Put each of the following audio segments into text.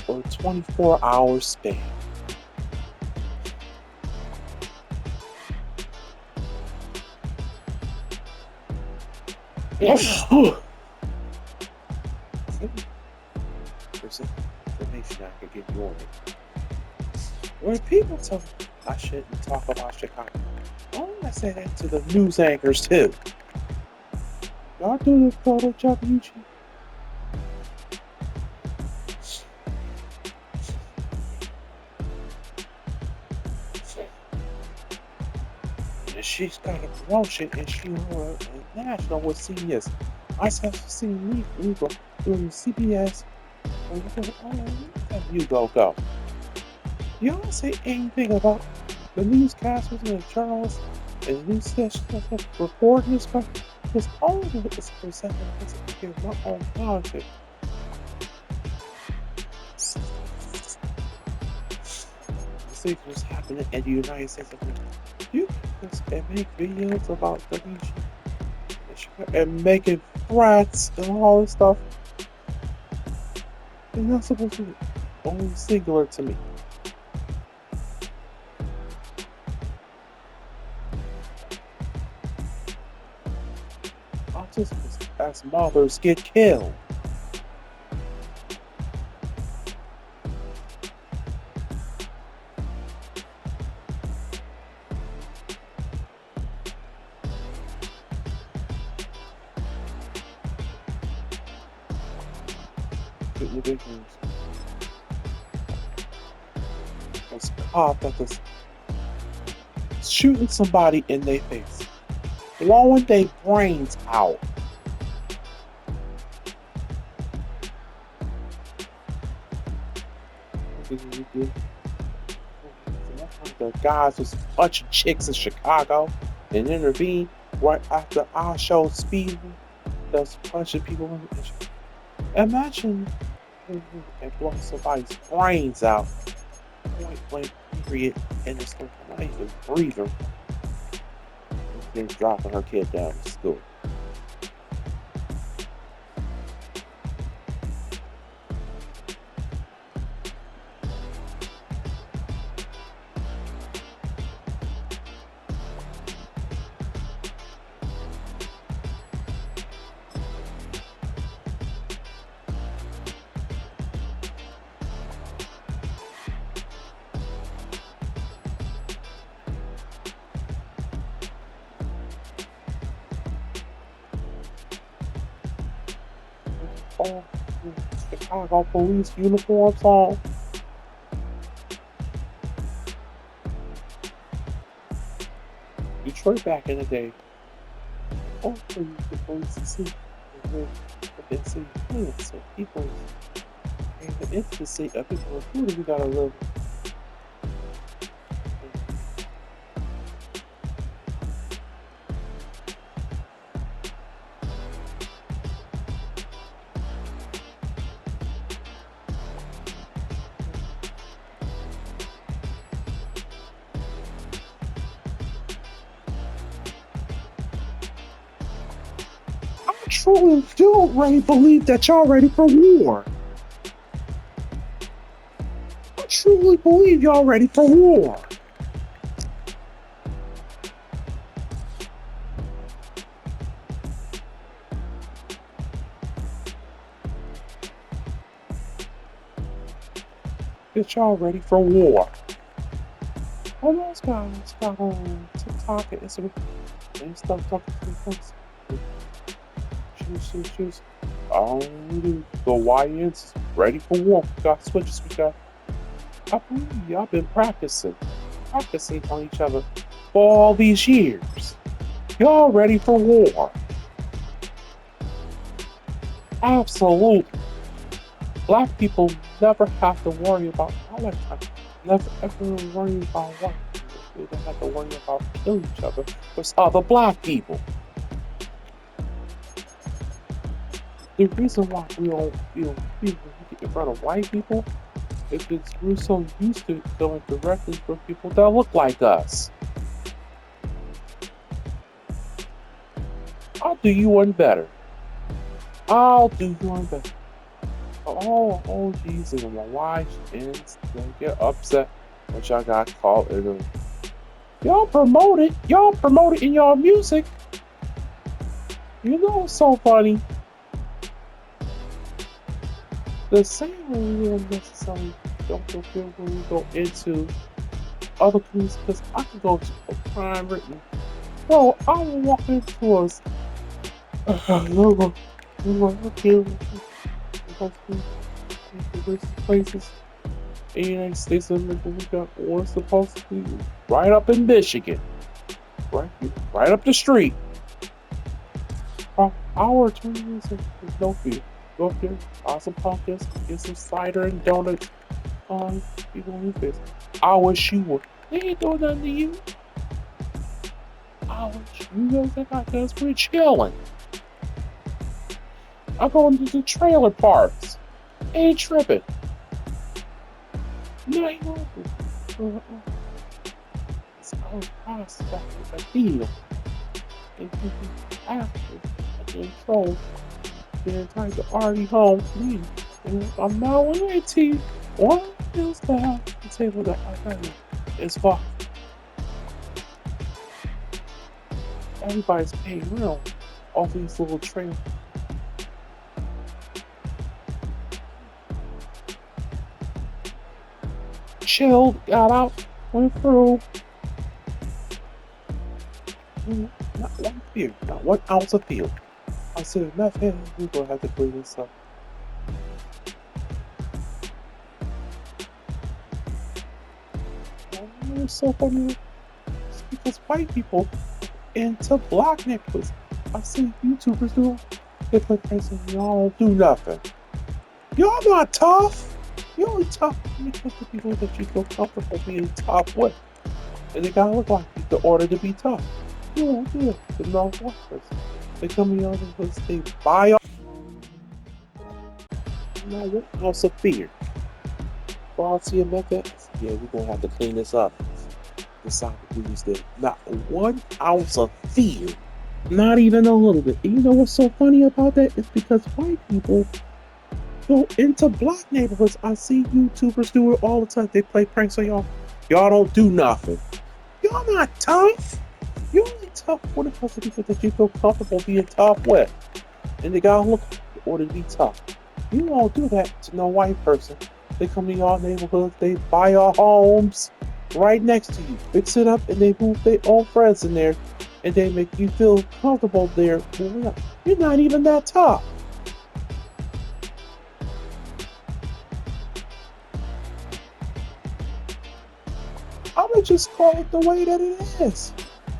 or 24-hour span. There's information I could give you on it. When people tell me I shouldn't talk about Chicago, why don't I say that to the news anchors too? Y'all do the total job, Eugene. And she's got a promotion and she on a national with CBS. I have seen me go doing CBS. And you go. Y'all say anything about the newscasters and the journalists and the news stations that report this? Because all of it is presented as if my own politics. See what's happening in the United States of America. You can make videos about the region and making threats and all this stuff. And that's supposed to be only singular to me. Just as mothers get killed. Individuals was caught that was shooting somebody in their face, blowing their brains out. The guys was punching chicks in Chicago and intervened right after our show speed that was punching people. Imagine blowing somebody's brains out, point blank period, and it's not even breathing. And dropping her kid down to school. All Chicago police uniforms on. Detroit back in the day. Hopefully the police see and see so people and the intimacy of people who do we gotta live. Truly do really believe that y'all ready for war. I truly believe y'all ready for war. That y'all ready for war. All those guys got on TikTok and Instagram and stuff talking to the folks. Choose. The YNs ready for war. We got switches. I believe y'all been practicing on each other for all these years. Y'all ready for war. Absolutely. Black people never have to worry about never ever worry about what. They don't have to worry about killing each other with other black people. The reason why we don't feel get in front of white people is because we're so used to going directly for people that look like us. I'll do you one better. Oh, geez, and my wife and they get upset when y'all got caught in the y'all promote it in y'all music. You know it's so funny. The same way we don't necessarily don't feel when we go into other communities because I can go to a crime written. Bro, I will walk into a logo. Here, go to places in the United States of America. We got what's supposed to be right up in Michigan, right up the street. Hour 20 minutes with no fear. Go up there, buy some pumpkins, get some cider and donut on people in your face. I wish you would. They ain't doing nothing to you. I wish you guys that got guys we're chilling. I'm going to the trailer parks. Ain't tripping. Not even it's all prospect with a deal. And people after control the entire already home community. And I'm not lying to you. One feels down the table that I got is fucked. Everybody's paying real off these little trailers. Chilled, got out, went through. Not one fear, not 1 ounce of fear. I said, nothing, we're gonna have to clean this up. It's so funny. It's because white people into black neighborhoods. I see YouTubers do different things and y'all don't do nothing. Y'all not tough. You're only tough because the people that you feel comfortable being tough with. And they gotta look like you in order to be tough. You won't do it. The Northwesters. They come in on because they buy up. Now what else of fear? Well, see a method? Yeah, we're gonna have to clean this up. The soccer please did not 1 ounce of fear. Not even a little bit. And you know what's so funny about that? It's because white people go into black neighborhoods. I see YouTubers do it all the time. They play pranks on y'all. Y'all don't do nothing. Y'all not tough. You're only tough when it comes to people that you feel comfortable being tough with. And they gotta look in order to be tough. You won't do that to no white person. They come to your neighborhoods, they buy your homes right next to you, fix it up, and they move their own friends in there, and they make you feel comfortable there. You're not even that tough. I'm gonna just call it the way that it is.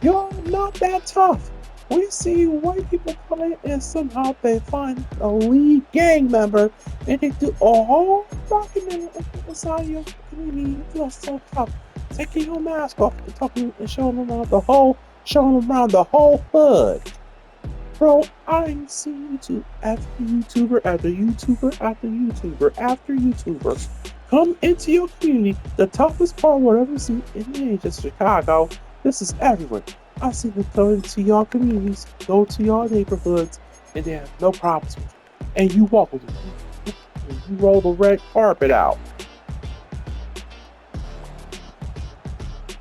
You're not that tough. We see white people come in and somehow they find a lead gang member and they do a whole documentary inside your community. You feel so tough. Taking your mask off and talking and showing them around the whole hood. Bro, I've seen YouTube after YouTuber after YouTuber after YouTuber after YouTuber come into your community. The toughest part, whatever see, it ain't just Chicago. This is everywhere. I see them come into your communities, go to your neighborhoods, and they have no problems with it. And you walk with them. You roll the red carpet out.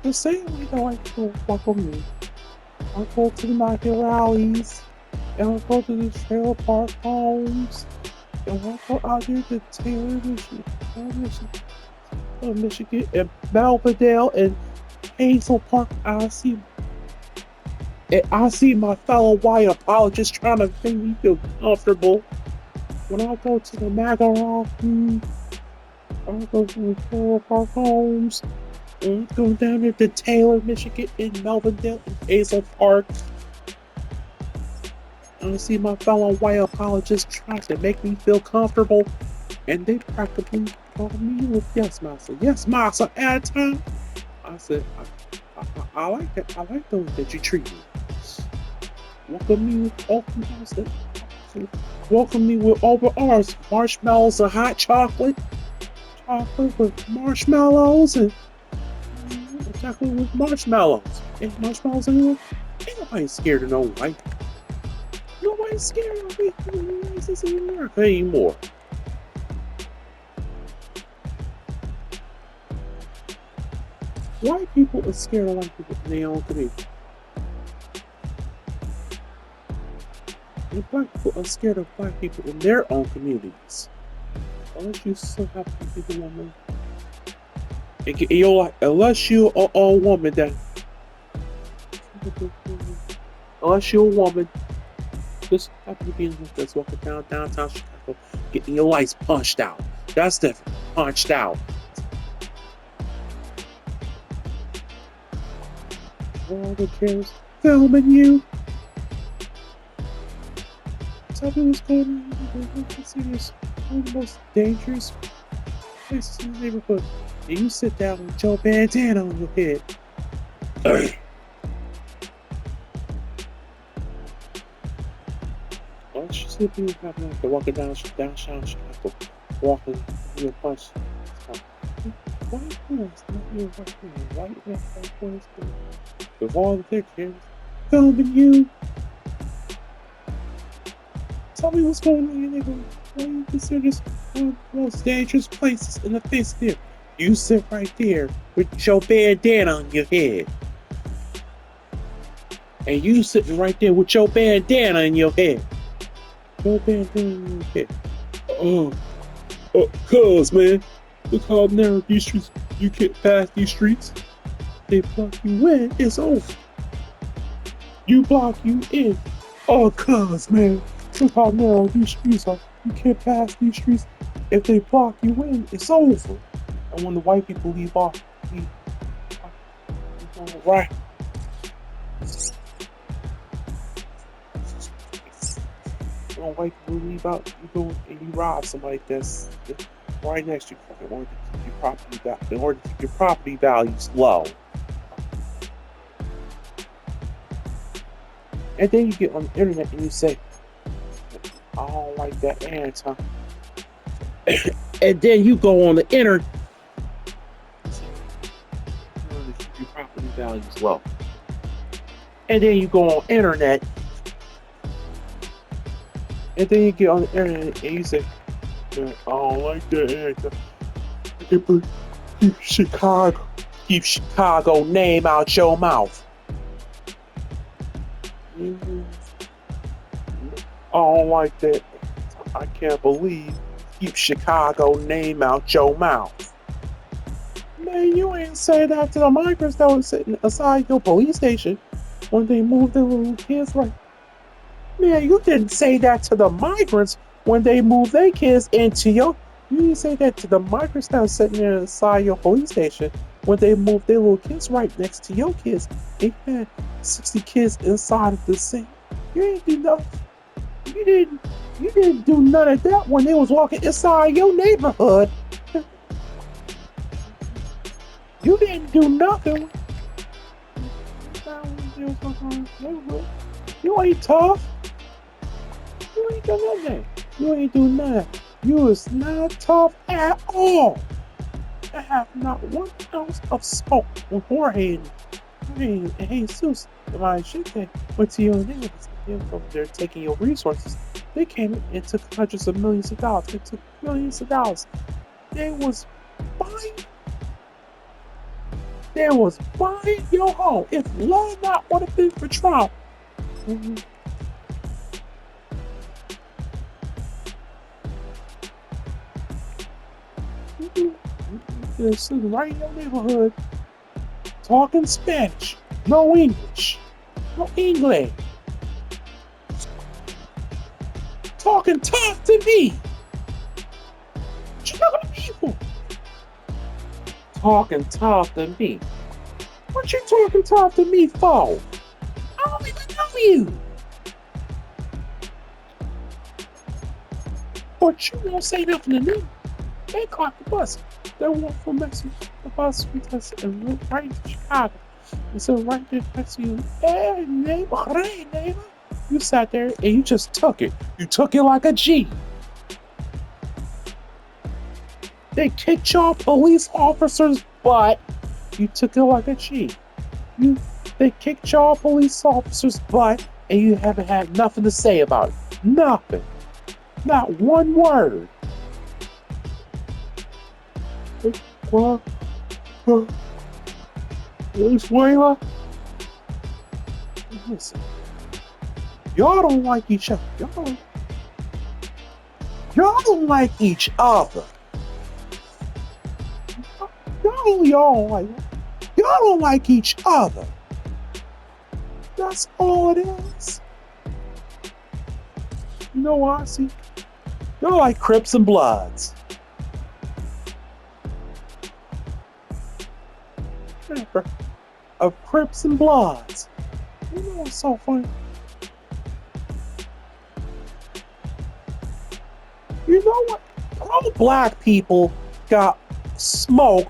The same way that white people walk with me. I go to the market rallies. And I'll go to the trailer park homes. And I'll go out here to Taylor, Michigan, and Belvedere and Hazel Park. I see my fellow white apologists trying to make me feel comfortable. When I go to the MAGA I'll go to the trailer park homes. And I'll go down there to Taylor, Michigan, and Melvindale and Hazel Park. I see my fellow white apologists trying to make me feel comfortable, and they practically called me with yes, massa. Yes, massa. At a time, I said, I like that. I like those that you treat me. Welcome me with open arms. Welcome me with open arms. Marshmallows and hot chocolate. Chocolate with marshmallows and chocolate with marshmallows. And marshmallows anyway. Ain't nobody scared of no white. Nobody's scared of me in America anymore. White people are scared of white people in their own community. And black people are scared of black people in their own communities. Unless you so happen to be the woman. Unless you're a woman that. Unless you're a woman, just happen to be in that's walking downtown Chicago, getting your lights punched out. That's different. Punched out. All the cameras filming you. Tell me what's going on in the city's one of the most dangerous places in the neighborhood. And you sit down with your bandana on your head. Why don't you sit there having like walking downtown Chicago, walking your punch? White boys, not your white man. White boys, with all of their cameras filming you. Tell me what's going on in your neighborhood. Why do you consider this one of the most dangerous places in the face there? You sit right there with your bandana on your head. And you sitting right there with your bandana in your head. Your bandana in your head. Cuz, man. Look how narrow these streets. You can't pass these streets. They block you in, it's over. You block you in. Cuz, man. Look how narrow these streets are. You can't pass these streets. If they block you in, it's over. And when the white people leave off, right. When white people leave out, you go and you rob somebody that's right next to you in order to keep your property value, in order to keep your property values low. And then you get on the internet and you say, I don't like that answer. And then you go on the internet to keep your property values low. And then you go on internet. And then you get on the internet and you say, I don't like that answer. Keep Chicago name out your mouth. I don't like that. I can't believe keep Chicago name out your mouth. Man, you ain't say that to the migrants that was sitting aside your police station when they moved their little kids right. Man, you didn't say that to the migrants when they moved their kids into your. You didn't say that to the migrants that was sitting there inside your police station when they moved their little kids right next to your kids. They had 60 kids inside of the same. You ain't do nothing. You didn't do none of that when they was walking inside your neighborhood. You didn't do nothing. You ain't tough. You ain't done nothing. You ain't do nothing. You is not tough at all. I have not 1 ounce of smoke when Jorge and Jesus, my shit, they went to your neighborhoods. They're taking your resources. They came and took hundreds of millions of dollars. They took millions of dollars. They was buying your home. If law not would have been for Trump. They're sitting right in your neighborhood talking Spanish. No English. No English. Talking tough to me. Chicago people. Talking tough to me. What you talking tough to me for? I don't even know you. But you won't say nothing to me. They caught the bus. They walked from Mexico. The bus and went right to Chicago. And so right there next to you, hey neighbor. You sat there and you just took it. You took it like a G. They kicked your police officer's butt. You took it like a G. They kicked your police officer's butt and you haven't had nothing to say about it. Nothing. Not one word. Well, Venezuela. Listen, y'all don't like each other. Y'all don't like each other. Y'all don't like each other. That's all it is. You know what I see? Y'all like Crips and Bloods. Of Crips and Bloods. You know what's so funny? You know what? Pro-black people got smoke.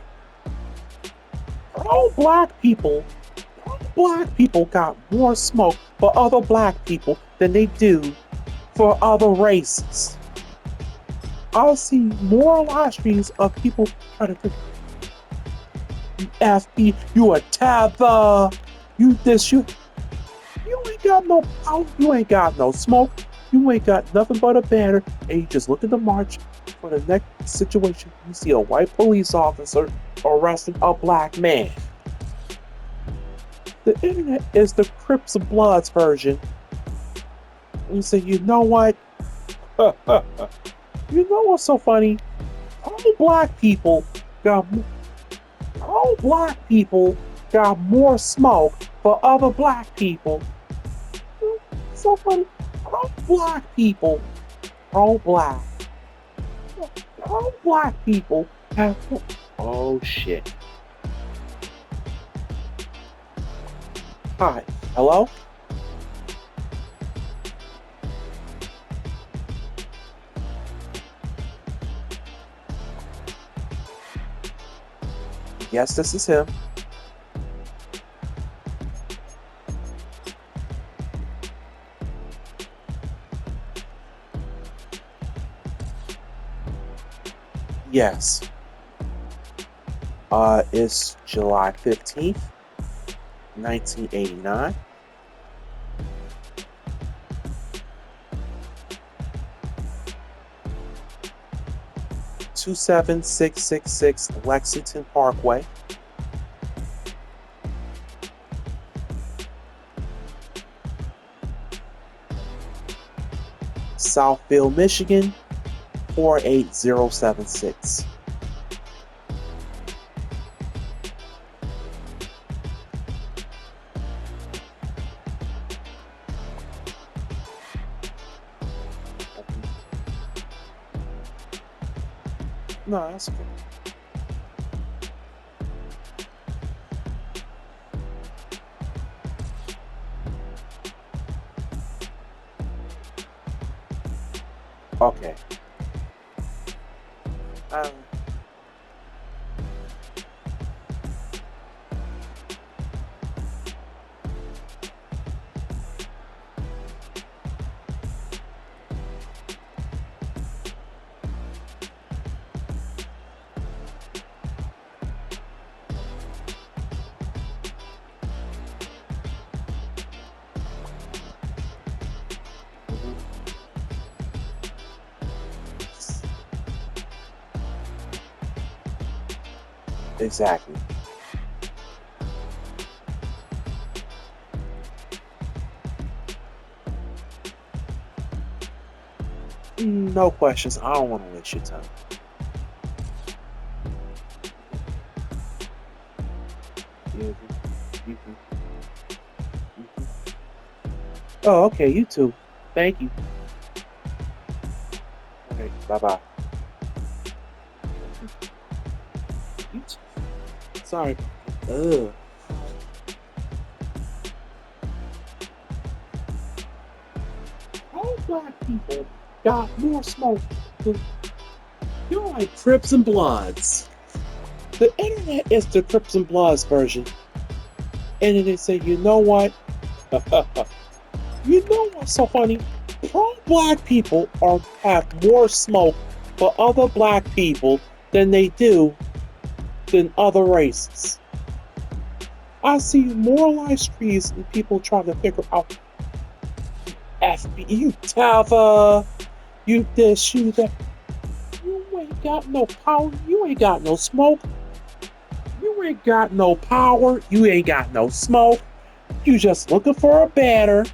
Pro-black people got more smoke for other black people than they do for other races. I'll see more live streams of people trying to think, you FB, you a tether, you this, you ain't got no power, you ain't got no smoke, you ain't got nothing but a banner, and you just look at the march for the next situation. You see a white police officer arresting a black man. The internet is the Crips and Bloods version. And you say, you know what? You know what's so funny? Pro-black people got more smoke for other black people. So funny. Pro-black people have. Oh shit. Hi. Hello? Yes, this is him. Yes. It's July 15th, 1989. $27666 Lexington Parkway. Southfield, Michigan, 48076. No, that's good. Okay. Um, exactly. No questions. I don't want to waste your time. You, you, you, Oh, okay. You too. Thank you. Okay. Bye bye. You too. Sorry. Ugh. All black people got more smoke than you're like Crips and Bloods. The internet is the Crips and Bloods version. And then they say, you know what? You know what's so funny? Pro-black people have more smoke for other black people than they do than other races. I see more live streams and people trying to figure out FB, you Tava, you this, you that. You ain't got no power, you ain't got no smoke. You ain't got no power. You ain't got no smoke. You just looking for a banner.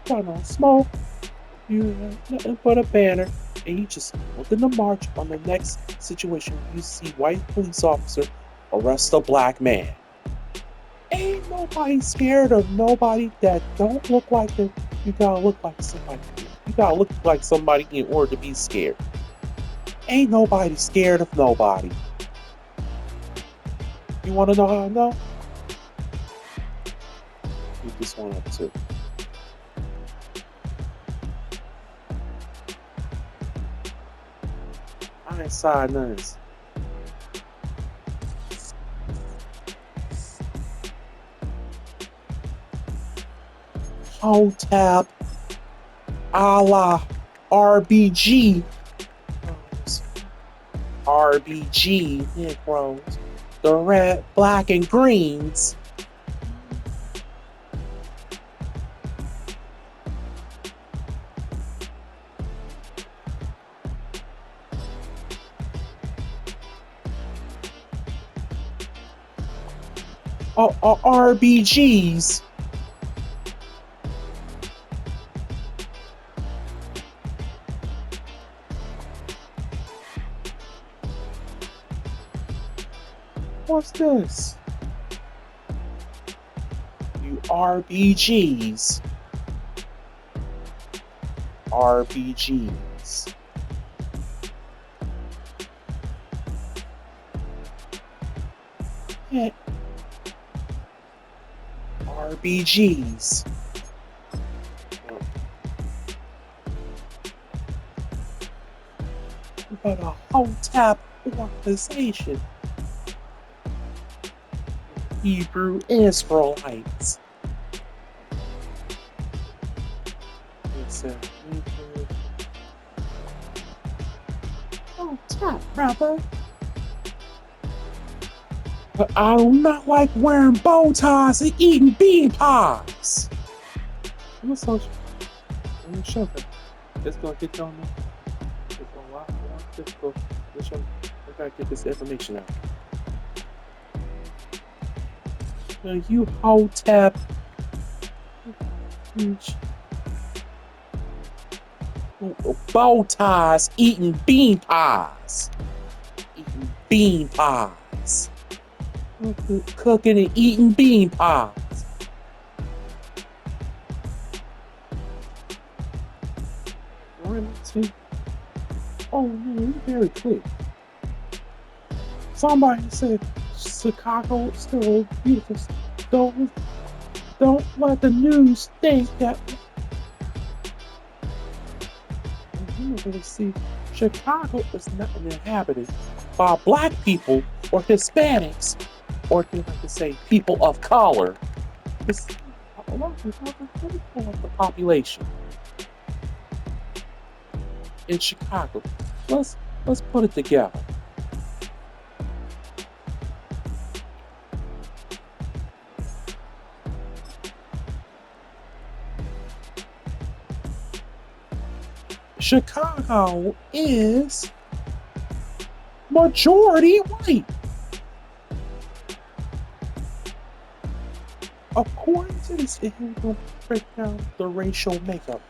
Got no smoke. You have nothing but a banner. And you just looking to march on the next situation. You see white police officer arrest a black man. Ain't nobody scared of nobody that don't look like them. You gotta look like somebody. You gotta look like somebody in order to be scared. Ain't nobody scared of nobody. You wanna know how I know? Keep this one up too. I ain't side none of this. Hotep a la RBG. RBG Negroes. The red, black, and greens. RBGs. What's this? You RBGs. RBGs. Yeah. RBGs. But a Hotep organization. Hebrew Israelites. It's a Hebrew Hotep, brother. But I do not like wearing bow ties and eating bean pies. What's so? Let me show you. It's gonna get you on there. It's gonna lot more difficult. Let's show you. I gotta get this information out. You Hotep. Bow ties eating bean pies. Eating bean pies. Cooking and eating bean pies. Oh man, very clear. Somebody said Chicago is still beautiful. Don't let the news think that you're gonna see Chicago is not inhabited by black people or Hispanics or they like to say people of color. It's a lot of the population in Chicago. Let's put it together. Chicago is majority white. According to this, it will break down the racial makeup.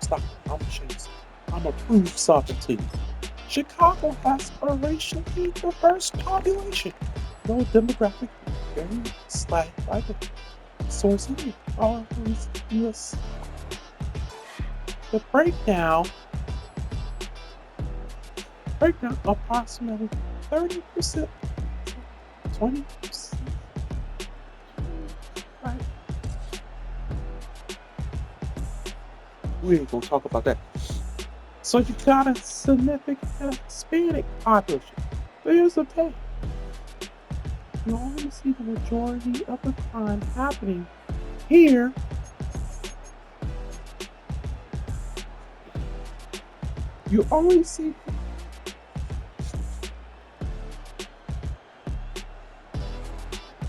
Stop. I'm gonna prove something to you. Chicago has a racially diverse population. No demographic, very slight, like a source here. US. The breakdown approximately 30%, 20%. Right. We ain't gonna talk about that. So you got a significant Hispanic population. There's the thing. You only see the majority of the crime happening here. You only see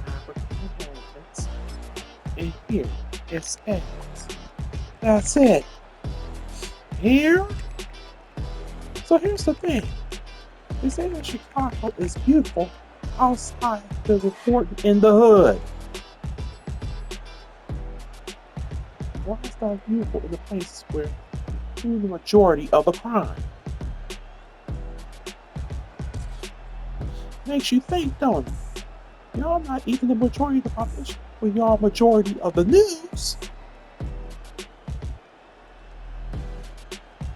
African Americans and here Hispanics. That's it. Here. So here's the thing. They say that Chicago is beautiful, outside the report in the hood. Why is that useful in the places where you're the majority of the crime? Makes you think, don't it? Y'all not even the majority of the population, but y'all majority of the news.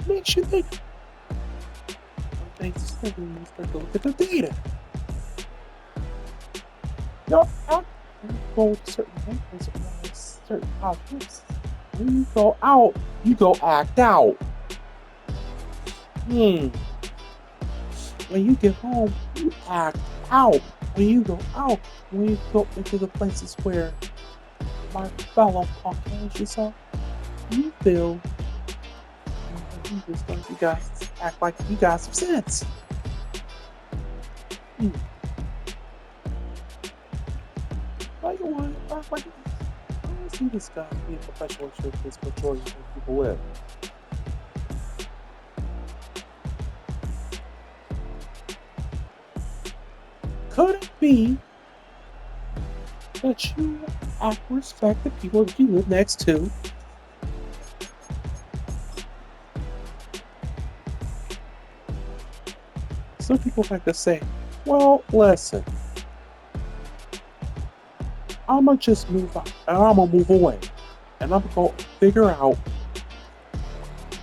Makes you think. Some things is thinking when you start to look at the data. Y'all act when you go to certain neighborhoods around certain objects. When you go out, you go act out. When you get home, you act out. When you go out, when you go into the places where my fellow Caucasians are, you feel you just like you guys act like you got some sense. Like what? Like I don't see this guy being professional with this majority of people live. Could it be that you act respect the people that you live next to? Some people like to say, well, listen, I'ma just move out and I'ma move away. And I'm gonna figure out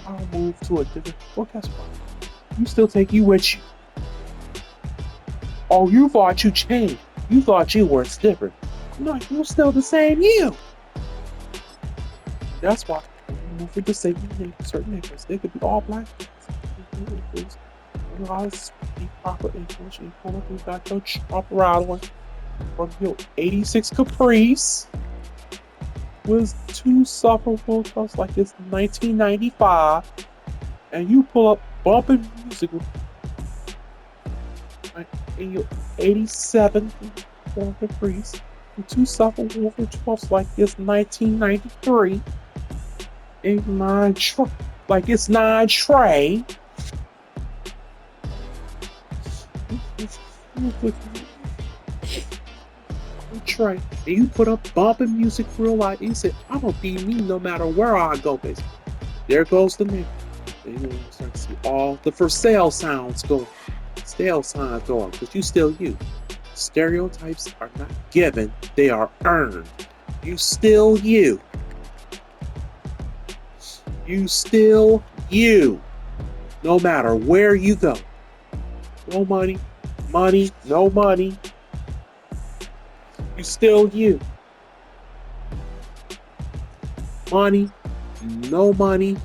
I'll move to a different. Well, guess what? You still take you with you. Oh, you thought you changed. You thought you were different. No, you're still the same you. That's why when you move into certain neighborhoods, they could be all black. You know, speak proper English. You pull up, you got your Trump rattling from your 86 Caprice with two sufferable trucks like it's 1995, and you pull up bumping music like in your 87 Ford Caprice with two sufferable trucks like it's 1993, in nine like it's 9 Trey. Trey, and you put up bumping music real loud. You said, I'm gonna be me no matter where I go, basically. There goes the name. And you start to see all the for sale sounds go. Sale signs go on, because you still you. Stereotypes are not given, they are earned. You still you. You still you. No matter where you go. No money, no money. You still you. Money, no money.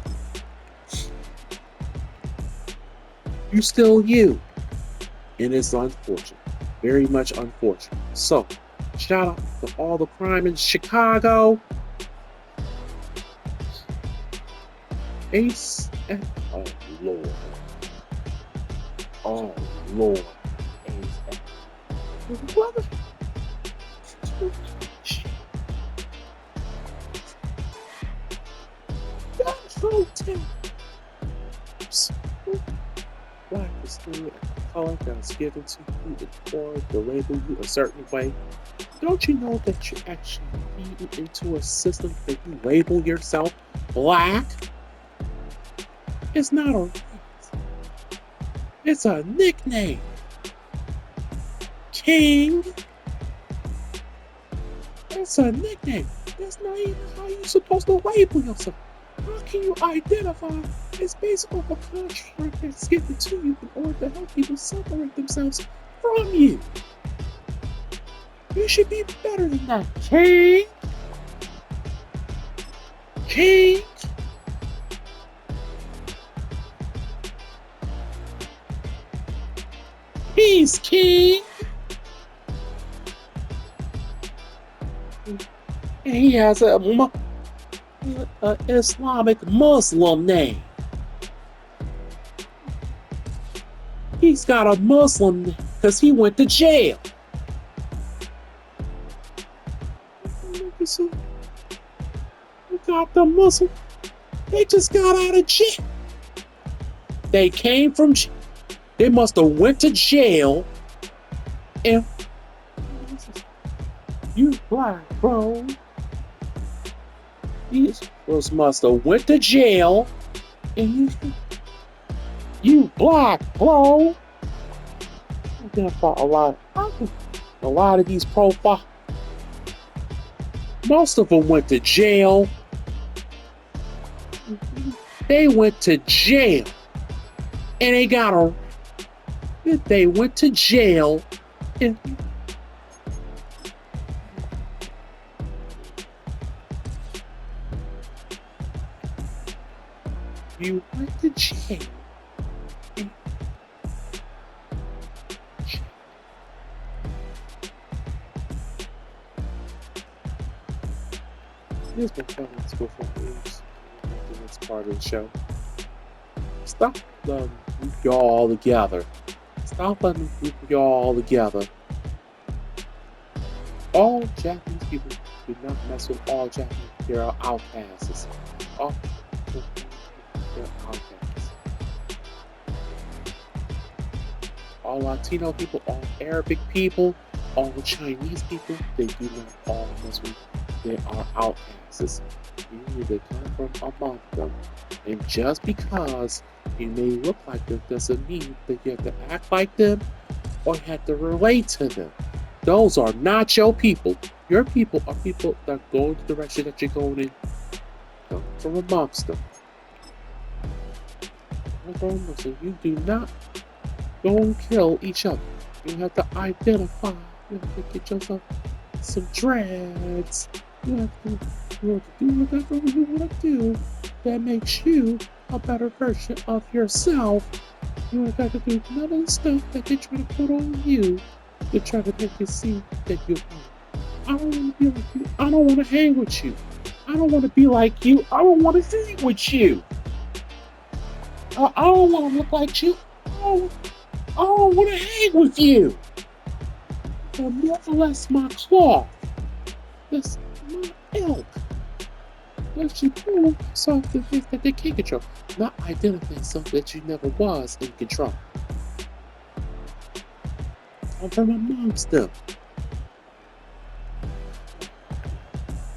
You still you. And it's unfortunate. Very much unfortunate. So, shout out to all the crime in Chicago. Ace and oh Lord. Oh Lord. Ace and brother. That's so terrible. Black is still a color that's given to you or to label you a certain way. Don't you know that you actually feed into a system that you label yourself black? It's not a race. It's a nickname. King. It's a nickname. That's not even how you're supposed to label yourself. How can you identify as based on a contract that's given to you in order to help people separate themselves from you? You should be better than that, King. King. He's king. And he has a Islamic Muslim name. He's got a Muslim name because he went to jail. We got the Muslim. They just got out of jail. They came from jail. They must have went to jail and You black, bro. Those must have went to jail. And you black, bro. A lot of these profiles, most of them went to jail. They went to jail. And they went to jail. And you went to jail. Here's my comments before news. The next part of the show. Stop letting y'all all together. Stop letting them group y'all all together. All Japanese people do not mess with all Japanese. They're outcasts. All they're outcasts. All Latino people, all Arabic people, all Chinese people, they do not all mess with. They are outcasts. You need to come from among them. And just because you may look like them doesn't mean that you have to act like them or you have to relate to them. Those are not your people. Your people are people that go in the direction that you're going in. Come from amongst them. So you do not go and kill each other. You have to identify. You have to get yourself some dreads. You have to do whatever you want to do that makes you a better version of yourself. You don't have to do none of the stuff that they try to put on you to try to make you see that you're wrong. I don't want to be like you. I don't want to hang with you. I don't want to be like you. I don't want to hang with you. I don't want to look like you. I don't want to hang with you. Or more or less my cloth. That's my ilk. Let you prove something that they can't control. Not identifying something that you never was in control. I'm from amongst them.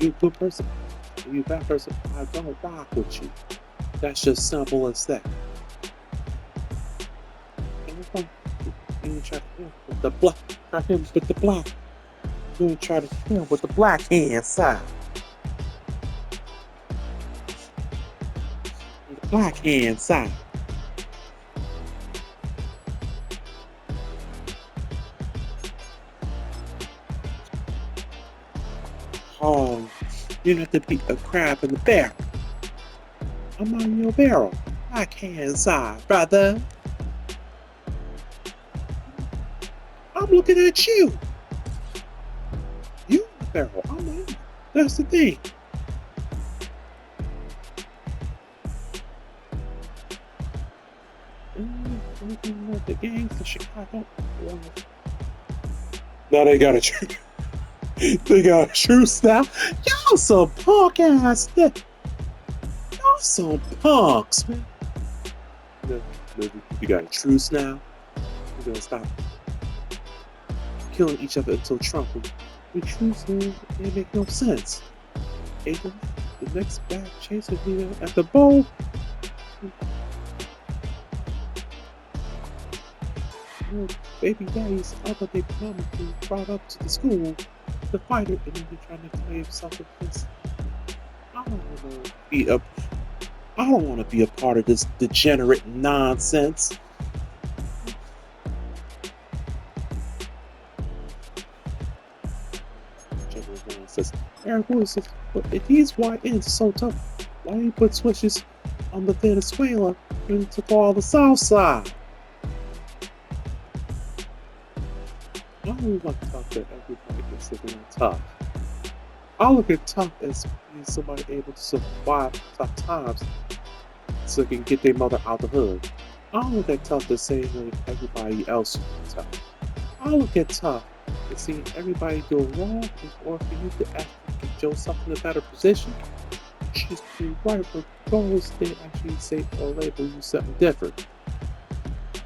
You a good person, you a bad person, I don't rock with you. That's just simple as that. You try to hit with the black. Try to hit with the black. You're gonna try to hit with the black hand side. The black hand side. Oh, you have to beat a crab in the barrel. I'm on your barrel. Black hand side, brother. I'm looking at you. You in the barrel. I'm on you. That's the thing. The gangs in Chicago. Now they got a truce. They got a truce now. Y'all some punk ass. Y'all some punks, man. We got a truce now. We're gonna stop killing each other until Trump. We truce here. It make no sense. April, the next back chase will be at the bowl. Baby daddy's other baby mama being brought up to the school to fight it, and then you're trying to claim self-defense. I don't want to be a part of this degenerate nonsense. Degenerate nonsense. Eric Lewis says, but if these YNs are so tough, why do you put switches on the Venezuela and took all the South Side? I don't like to talk that everybody is living tough. I look at tough as being somebody able to survive tough times so they can get their mother out the hood. I don't look at tough the same way everybody else is tough. I look at tough as seeing everybody doing wrong in order for you to actually get yourself in a better position. Choose to do right regardless they actually say or label you something different.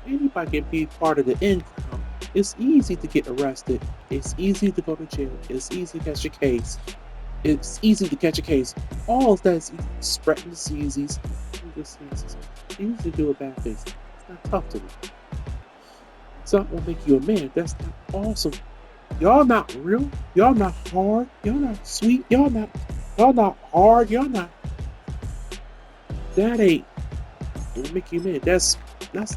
Anybody can be part of the in crowd, It's easy to get arrested. It's easy to go to jail. It's easy to catch a case. It's easy to catch a case. All of that is easy. Spreading diseases. It's easy to do a bad thing. It's not tough to do. It's not gonna make you a man. That's not awesome. Y'all not real. Y'all not hard. Y'all not sweet. Y'all not hard. Y'all not. That ain't gonna make you a man. That's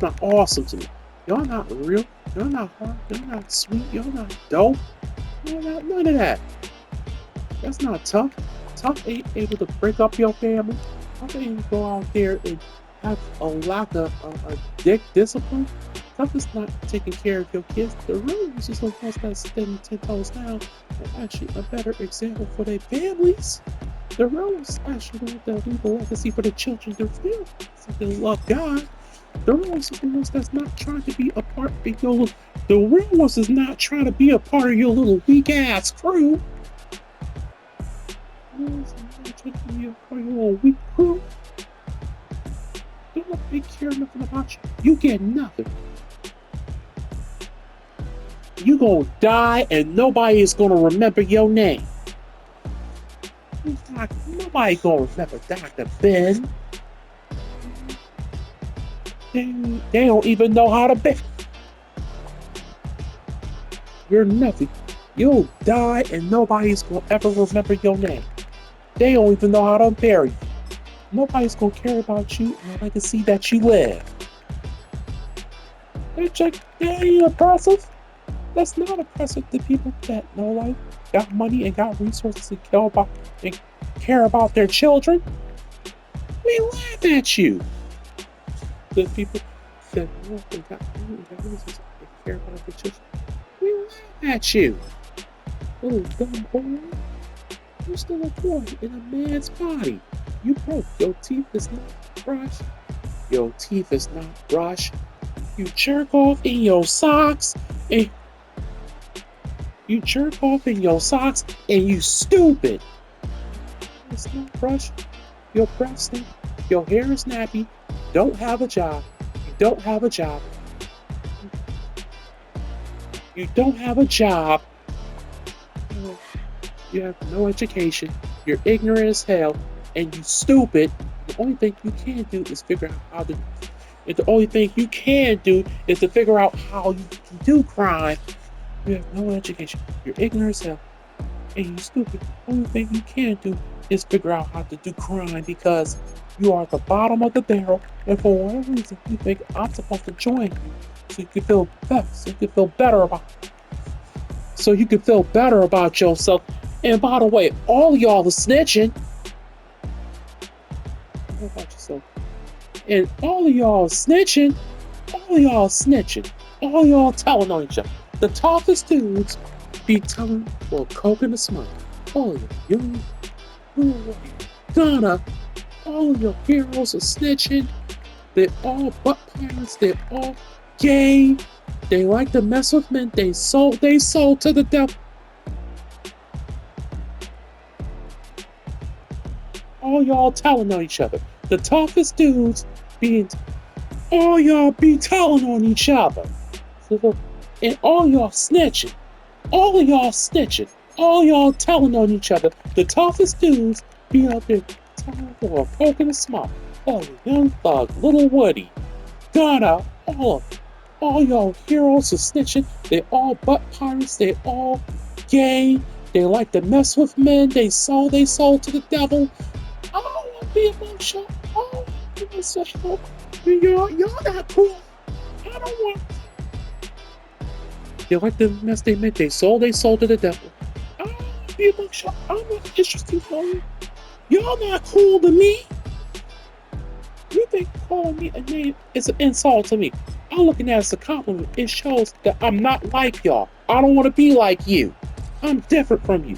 not awesome to me. Y'all not real. Y'all not hard. Y'all not sweet. Y'all not dope. Y'all not none of that. That's not tough. Tough ain't able to break up your family. Tough ain't go out there and have a lack of a dick discipline. Tough is not taking care of your kids. The real ones is the ones that's standing 10 toes down and actually a better example for their families. The real ones actually want to leave a legacy for the children to feel. So they love God. The real ones is the ones that's not trying to be a part of your little. The real ones is not trying to be a part of your little weak ass crew. Your weak crew. Don't let me care nothing about you. You get nothing. You gonna die and nobody is gonna remember your name. Nobody gonna remember Dr. Ben. They don't even know how to bet. You're nothing. You'll die and nobody's gonna ever remember your name. They don't even know how to bury you. Nobody's gonna care about you and the legacy that you live. That ain't impressive. That's not impressive to people that know life, got money and got resources and care about their children. We laugh at you. The people that know they got money and got resources and care about their children. We laugh at you. Oh, dumb boy. You're still a boy in a man's body. You broke. Your teeth is not brushed. Your teeth is not brushed. You jerk off in your socks and you stupid. It's not brushed. Your breath stink. Your hair is nappy. Don't have a job. You don't have a job. You don't have a job. You have no education. You're ignorant as hell, and you stupid. The only thing you can do is figure out how to. The only thing you can do is to figure out how you can do crime. You have no education. You're ignorant as hell, and you stupid. The only thing you can do is figure out how to do crime because you are at the bottom of the barrel, and for whatever reason you think I'm supposed to join you, so you can feel better. So you can feel better about yourself. And by the way, all y'all are snitching. What about yourself? And all of y'all snitching. All y'all telling on each other. The toughest dudes be telling for coke in the smoke. All you Ghana. All your heroes are snitching. They're all butt pirates. They're all gay. They like to mess with men. They sold to the devil. All y'all telling on each other. The toughest dudes all y'all be telling on each other. And all y'all snitching. All y'all telling on each other. The toughest dudes be out there telling for a poke in the smoke. Oh, Young Thug, Little Woody, Ghana, all y'all heroes are snitching. They all butt pirates. They all gay. They like to mess with men. They sold to the devil. I don't want to be emotional. I don't want to be sexual. Y'all not cool. I don't want. They like to mess they meant. They sold to the devil. I don't want to be emotional. I'm not interested for you. Y'all not cool to me. You think calling me a name is an insult to me? I'm looking at it as a compliment. It shows that I'm not like y'all. I don't want to be like you. I'm different from you.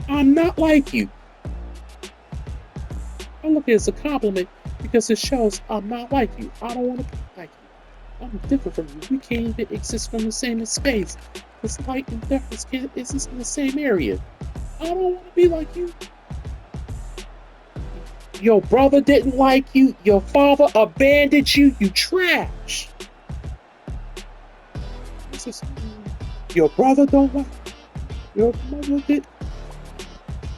I'm not like you. I look at it as a compliment because it shows I'm not like you. I don't want to be like you. I'm different from you. We can't even exist from the same space. This light and darkness can't exist in the same area. I don't want to be like you. Your brother didn't like you. Your father abandoned you. You trash. This is your brother don't like your mother did.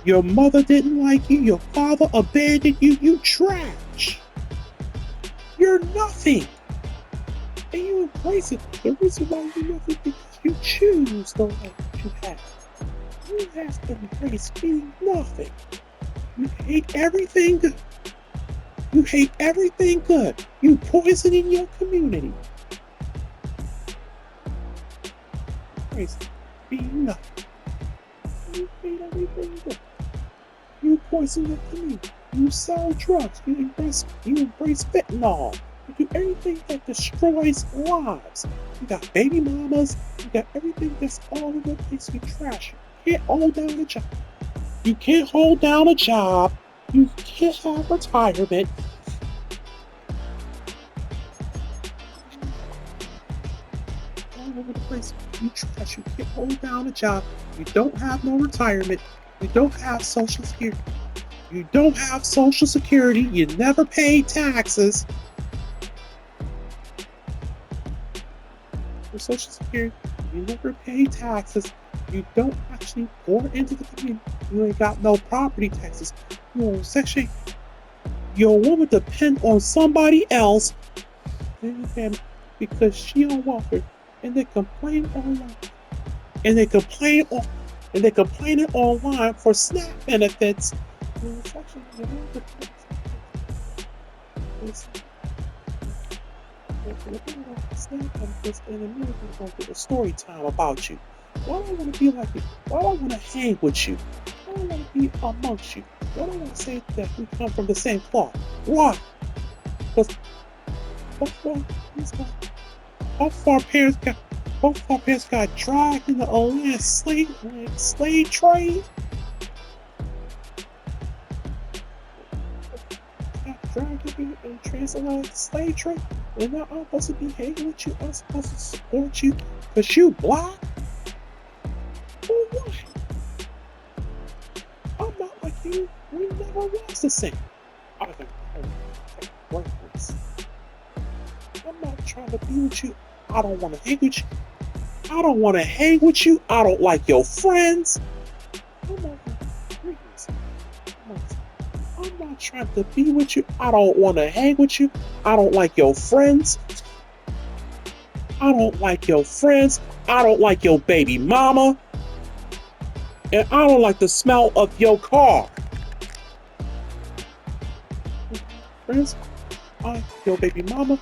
Your mother didn't like you. Your father abandoned you. You trash. You're nothing. And you embrace it. The reason why you're nothing is because you choose the life that you have. You have to embrace being nothing. You hate everything good. You hate everything good. You poisoning your community. Embrace being nothing. You hate everything good. You poison your community. You sell drugs. You embrace fentanyl. You do everything that destroys lives. You got baby mamas. You got everything that's all over the place. You trash. You can't hold down a job. You can't hold down a job. You can't have retirement. All over the place. You trash. You can't hold down a job. You don't have no retirement. You don't have Social Security. You don't have Social Security. You never pay taxes. For Social Security, you never pay taxes. You don't actually pour into the community. You ain't got no property taxes. You're on Section 8. Your woman depend on somebody else because she on welfare, and they complain online. And they complain online for SNAP benefits. It's actually SNAP benefits, and immediately going to get a story time about you. Why do I want to be like you? Why do I want to hang with you? Why do I want to be amongst you? Why do I want to say that we come from the same cloth? Why? Because both of our parents got dragged in the last slave trade. Got dragged in the transatlantic slave trade. And now I'm supposed to be hanging with you. I'm supposed to support you because you black. For what? I'm not like you. We never was the same. I'm not trying to be with you. I don't want to hang with you. I don't want to hang with you. I don't like your friends. I'm not trying to be with you. I don't want to hang with you. I don't like your friends. I don't like your friends. I don't like your baby mama. And I don't like the smell of your car. Friends, I like your baby mama.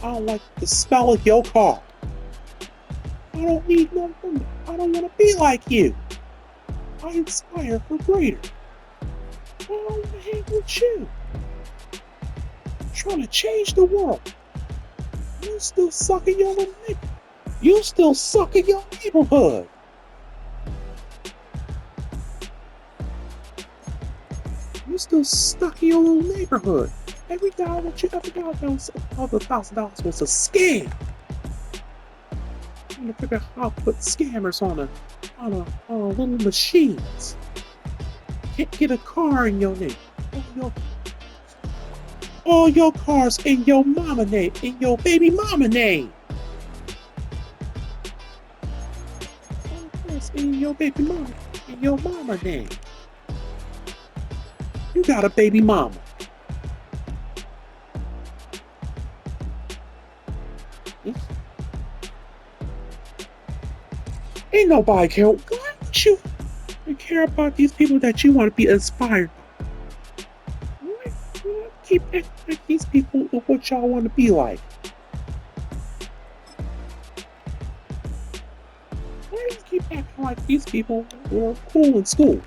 I don't like the smell of your car. I don't need no woman. I don't want to be like you. I inspire for greater. I don't want to hang with you. I'm trying to change the world. You still suck in your little neighborhood. You still suck in your neighborhood. You still stuck in your little neighborhood. Every dollar that you ever got was $1,000 was a scam. I'm trying to figure out how to put scammers on a little machines. Can't get a car in your name. All your cars in your mama name, in your baby mama name. All cars in your baby mama, in your mama name. You got a baby mama. Ain't nobody care. Why would you care about these people that you want to be inspired by? Why keep acting like these people of what y'all want to be like? Why do you keep acting like these people were cool in school?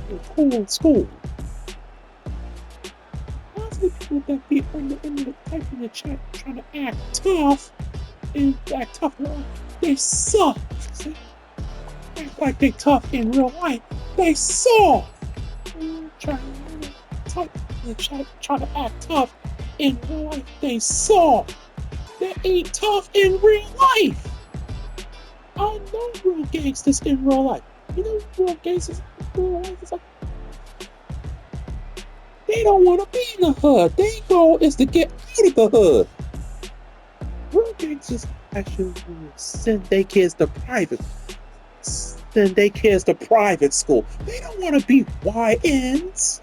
They're cool in school. Why do people that be type in the chat trying to act tough and act tough? They suck. See? Act like they tough in real life. They soft. Trying to type in the chat, trying to act tough in real life. They soft. They ain't tough in real life. I know real gangsters in real life. You know real gangsters in real life is like they don't want to be in the hood. Their goal is to get out of the hood. Real gangsters actually send their kids to private school. They don't want to be YNs.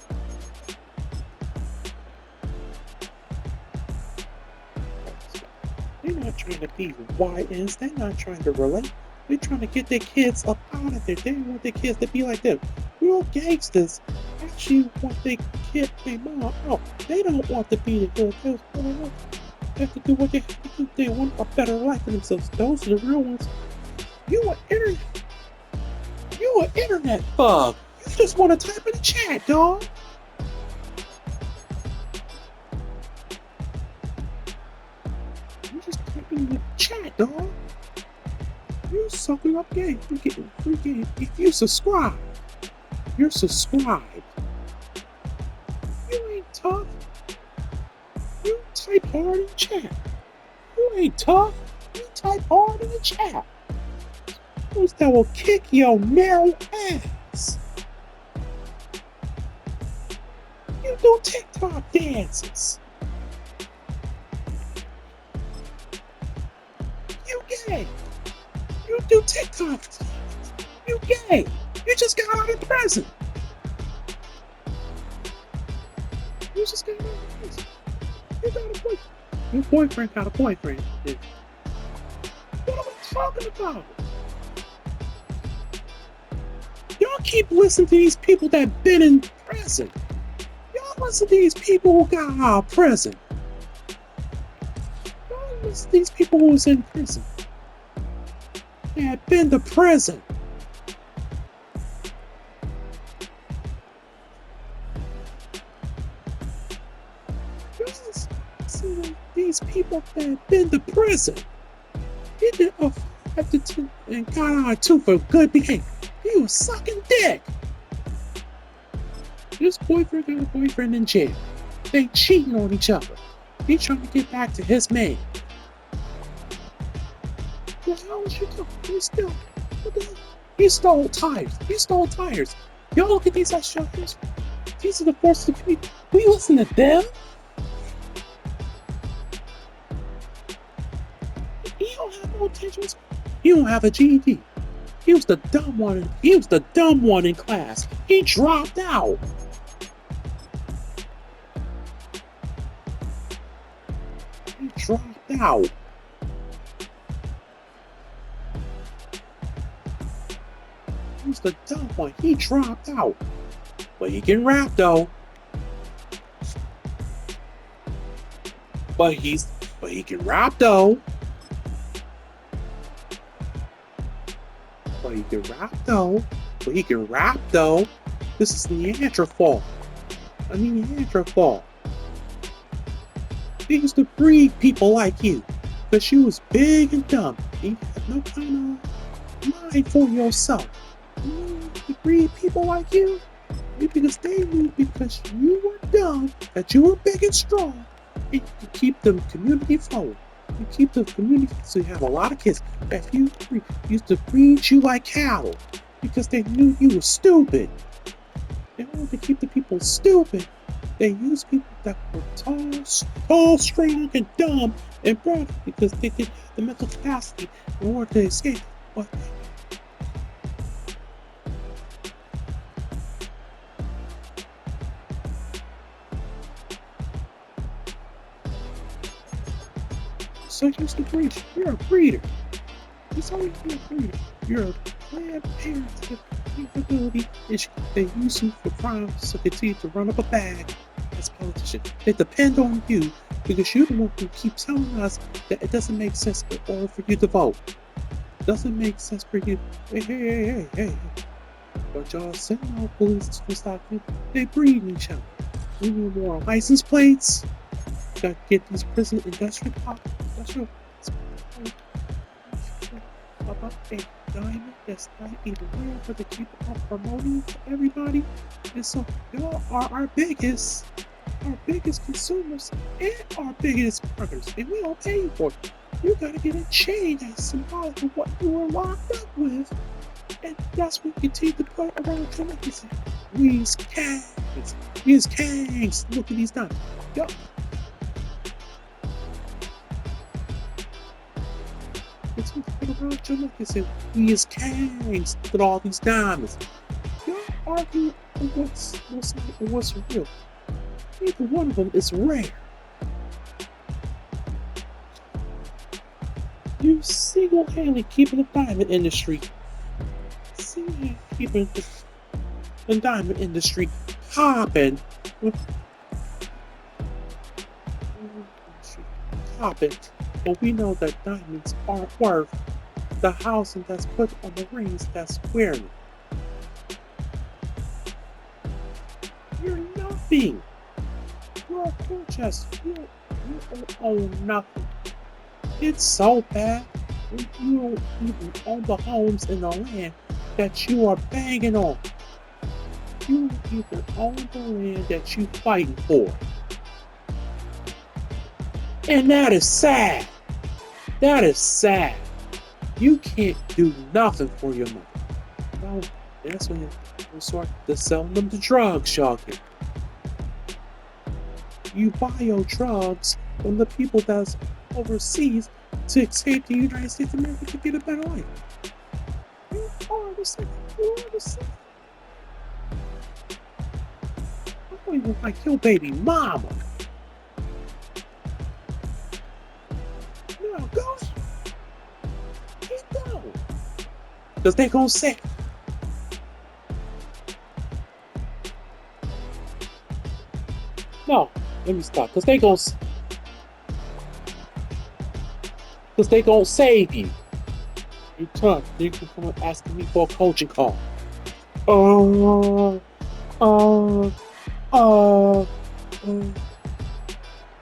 They're not trying to be YNs. They're not trying to relate. They're trying to get their kids up out of there. They don't want their kids to be like them. Real gangsters actually want their kid, their mom out. They don't want to be the hood. They have to do what they have to do. They want a better life for themselves. Those are the real ones. You an internet bug. You just want to type in the chat, dog. You just typing in the chat, dog. You're sucking up game. You're getting free game. If you subscribe, you're subscribed. You ain't tough. You type hard in the chat. You ain't tough. You type hard in the chat. Those that will kick your narrow ass. You do TikTok dances. You gay. You do TikTok. You gay. You just got out of prison. You just got out of prison. You got a boyfriend. Your boyfriend got a boyfriend. What are we talking about? Y'all keep listening to these people that been in prison. Y'all listen to these people who got out of prison. Y'all listen to these people who was in prison. They had been to prison. Y'all listen to these people that had been to prison. He did a 5 to 10 and got out of 2 for good behavior. He was sucking dick. This boyfriend got a boyfriend in jail. They cheating on each other. He trying to get back to his man. What the hell is you doing? He stole tires. He stole tires. Y'all look at these shows. These are the forces of people. We listen to them. He don't have no intentions. He don't have a GED. He was the dumb one. He was the dumb one in class. He dropped out. He dropped out. He was the dumb one. He dropped out. But he can rap though. But he can rap though. But he can rap though. This is Neanderthal. A Neanderthal. He used to breed people like you. Because you was big and dumb. You had no kind of mind for yourself. You used to breed people like you. Because they knew because you were dumb, that you were big and strong, and you could keep the community flowing. You keep the community, so you have a lot of kids that used to breed you like cattle because they knew you were stupid. They wanted to keep the people stupid. They used people that were tall, strong, and dumb and broad because they didn't have the mental capacity in order to escape. But so used to breed. You're a breeder. It's always been a breeder. You're a planned parent with capability issue. They use you for crimes to continue to run up a bag as a politician. They depend on you because you're the one who keeps telling us that it doesn't make sense in order for you to vote. It doesn't make sense for you. Hey. But y'all sending out police to stop you. They breed each other. We need more license plates. Gotta get these prison industrial about a diamond that's not even rare, but they keep on promoting to everybody. And so y'all are our biggest consumers and our biggest partners, and we don't pay you for it. You gotta get a chain that's symbolic of what you were locked up with, and that's what you continue to put around the community. We's kangs. Look at these diamonds. Yo. It's around your neck and say, we is kings with all these diamonds. Y'all argue on what's real. Neither one of them is rare. You single-handedly keeping the diamond industry. Single-handedly keeping the diamond industry popping. Popping. But we know that diamonds aren't worth the housing that's put on the rings that's wearing it. You're nothing. You're a cool chest. You own nothing. It's so bad when you don't even own the homes in the land that you are banging on. You don't even own the land that you fighting for. And that is sad. That is sad. You can't do nothing for your money. Well, that's when you start to sell them the drugs y'all get. You buy your drugs from the people that's overseas to escape the United States of America to get a better life. You are the same. You are the same. I don't even like your baby mama. No, go. Keep going. Because they gonna say. No, let me stop. Because they gonna save you. You can come and asking me for a coaching call.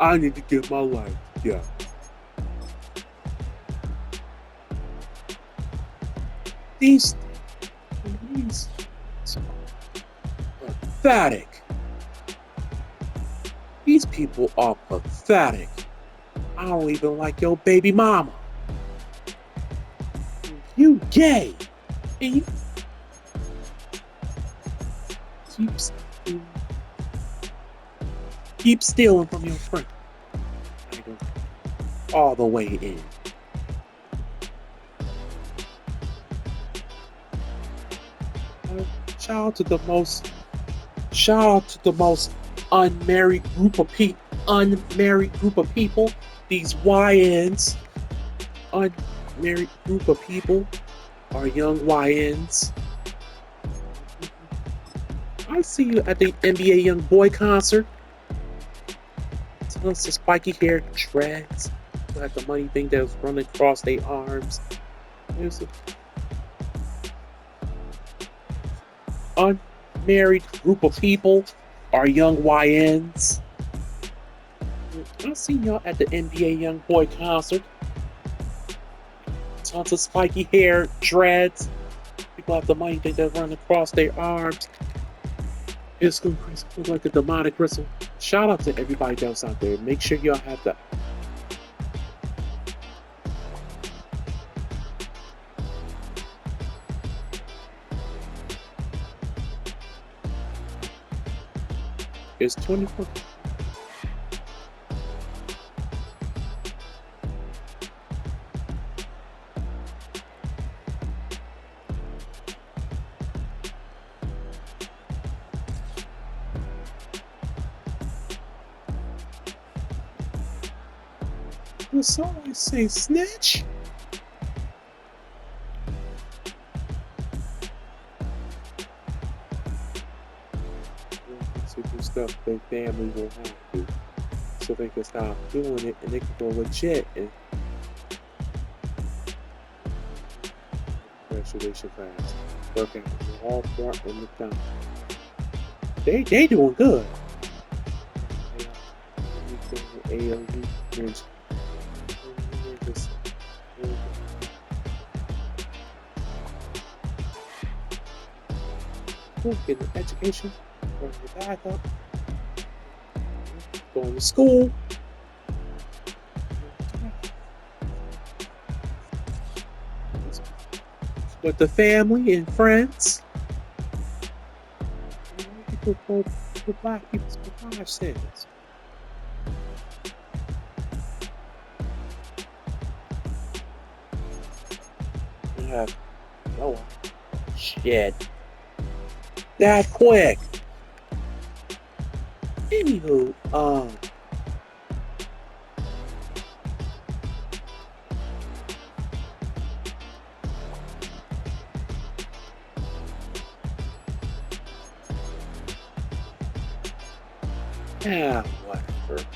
I need to get my life together. These pathetic. These people are pathetic. I don't even like your baby mama. You gay. And you keep stealing from your friend. All the way in. Shout out to the most unmarried group of people. These YNs, unmarried group of people, are young YNs. I see you at the NBA Young Boy concert. Tons of spiky hair dreads, like the money thing that was running across their arms. There's unmarried group of people are young YNs. I seen y'all at the NBA Young Boy concert. Tons of spiky hair, dreads. People have the money thing that run across their arms. It's going crazy. Look like a demonic crystal. Shout out to everybody else out there. Make sure y'all have that. It's 24. Will someone say snitch? To do stuff their family will have to, so they can stop doing it and they can go legit and graduation class. Working at Walmart and McDonald's. They doing good. AOU French. Getting an education, going your back up, going to school, with the family and friends. For black people's garage sales. have no shit that quick. Anywho, yeah, whatever.